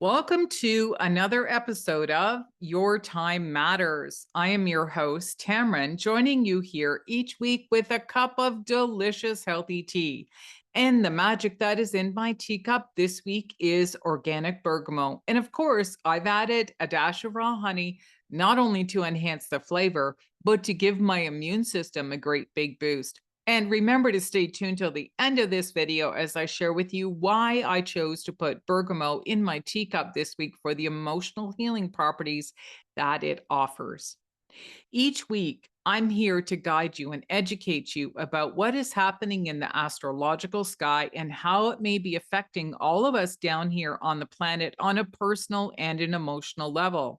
Welcome to another episode of Your Time Matters. I am your host, Tamron, joining you here each week with a cup of delicious, healthy tea. And the magic that is in my teacup this week is organic bergamot. And of course, I've added a dash of raw honey, not only to enhance the flavor, but to give my immune system a great big boost. And remember to stay tuned till the end of this video as I share with you why I chose to put bergamot in my teacup this week for the emotional healing properties that it offers. Each week, I'm here to guide you and educate you about what is happening in the astrological sky and how it may be affecting all of us down here on the planet on a personal and an emotional level.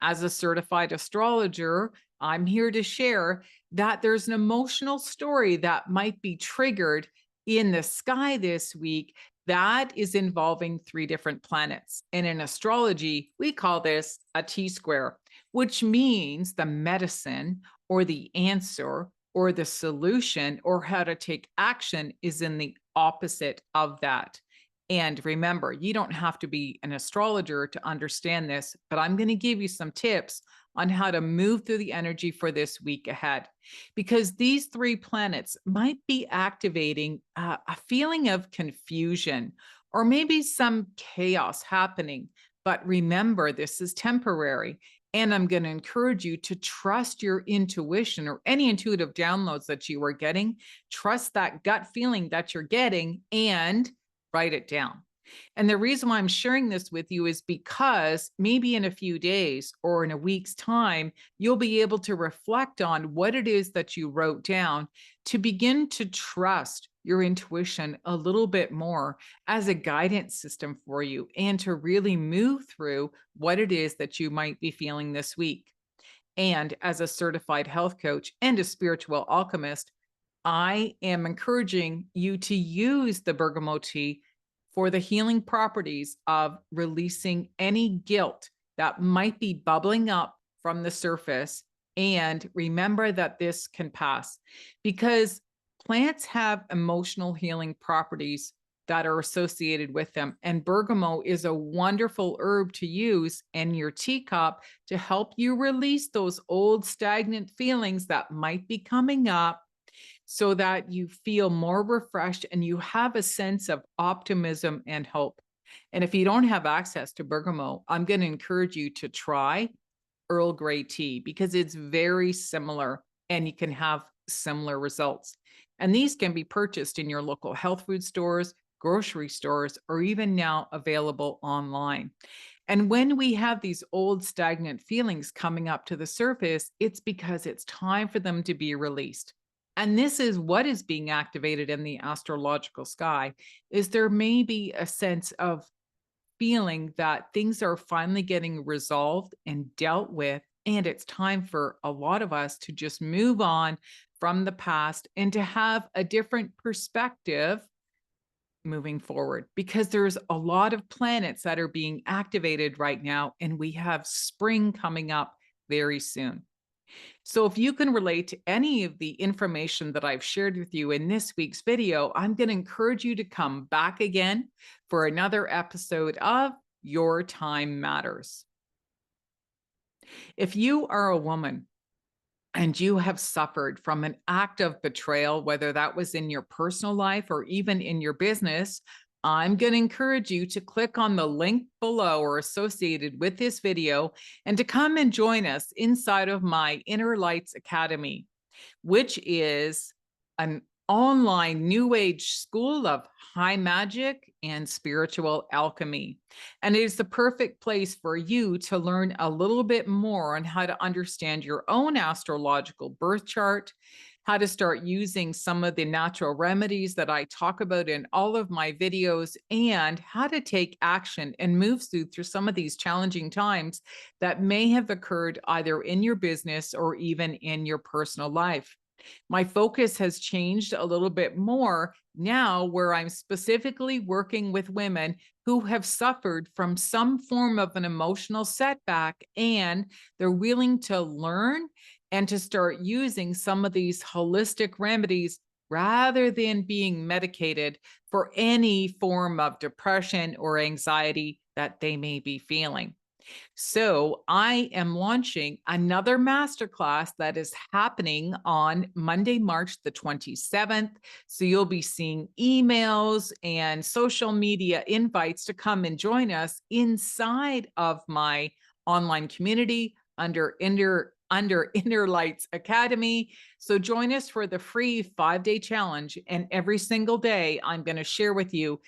As a certified astrologer, I'm here to share that there's an emotional story that might be triggered in the sky this week that is involving three different planets. And in astrology, we call this a T square, which means the medicine or the answer or the solution or how to take action is in the opposite of that. And remember, you don't have to be an astrologer to understand this, but I'm going to give you some tips on how to move through the energy for this week ahead. Because these three planets might be activating a feeling of confusion or maybe some chaos happening. But remember, this is temporary. And I'm going to encourage you to trust your intuition or any intuitive downloads that you are getting. Trust that gut feeling that you're getting and write it down. And the reason why I'm sharing this with you is because maybe in a few days or in a week's time, you'll be able to reflect on what it is that you wrote down to begin to trust your intuition a little bit more as a guidance system for you and to really move through what it is that you might be feeling this week. And as a certified health coach and a spiritual alchemist, I am encouraging you to use the bergamot tea for the healing properties of releasing any guilt that might be bubbling up from the surface. And remember that this can pass because plants have emotional healing properties that are associated with them. And bergamot is a wonderful herb to use in your teacup to help you release those old stagnant feelings that might be coming up so that you feel more refreshed and you have a sense of optimism and hope. And if you don't have access to bergamot, I'm going to encourage you to try Earl Grey tea because it's very similar and you can have similar results. And these can be purchased in your local health food stores, grocery stores, or even now available online. And when we have these old stagnant feelings coming up to the surface, it's because it's time for them to be released. And this is what is being activated in the astrological sky is there may be a sense of feeling that things are finally getting resolved and dealt with. And it's time for a lot of us to just move on from the past and to have a different perspective moving forward because there's a lot of planets that are being activated right now. And we have spring coming up very soon. So if you can relate to any of the information that I've shared with you in this week's video, I'm going to encourage you to come back again for another episode of Your Time Matters. If you are a woman and you have suffered from an act of betrayal, whether that was in your personal life or even in your business, I'm going to encourage you to click on the link below or associated with this video and to come and join us inside of my Inner Lights Academy, which is an online new age school of high magic and spiritual alchemy. And it is the perfect place for you to learn a little bit more on how to understand your own astrological birth chart, how to start using some of the natural remedies that I talk about in all of my videos, and how to take action and move through some of these challenging times that may have occurred either in your business or even in your personal life. My focus has changed a little bit more now, where I'm specifically working with women who have suffered from some form of an emotional setback and they're willing to learn and to start using some of these holistic remedies rather than being medicated for any form of depression or anxiety that they may be feeling. So, I am launching another masterclass that is happening on Monday, March the 27th. So, you'll be seeing emails and social media invites to come and join us inside of my online community under Inner Lights Academy. So join us for the free 5-day challenge, and every single day I'm going to share with you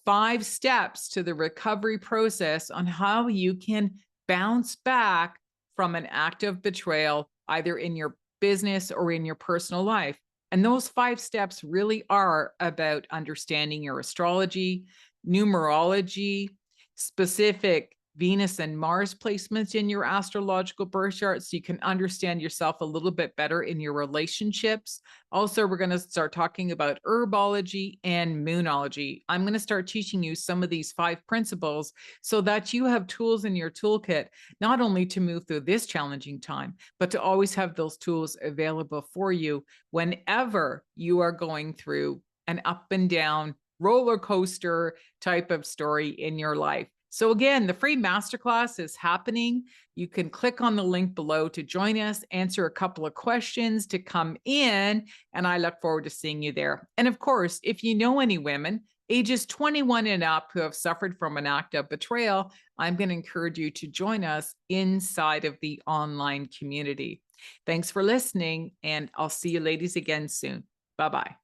5 steps to the recovery process on how you can bounce back from an act of betrayal, either in your business or in your personal life. And those 5 steps really are about understanding your astrology, numerology, specific Venus and Mars placements in your astrological birth chart so you can understand yourself a little bit better in your relationships. Also, we're going to start talking about herbology and moonology. I'm going to start teaching you some of these 5 principles so that you have tools in your toolkit, not only to move through this challenging time, but to always have those tools available for you whenever you are going through an up and down roller coaster type of story in your life. So again, the free masterclass is happening. You can click on the link below to join us, answer a couple of questions to come in, and I look forward to seeing you there. And of course, if you know any women ages 21 and up who have suffered from an act of betrayal, I'm going to encourage you to join us inside of the online community. Thanks for listening, and I'll see you ladies again soon. Bye-bye.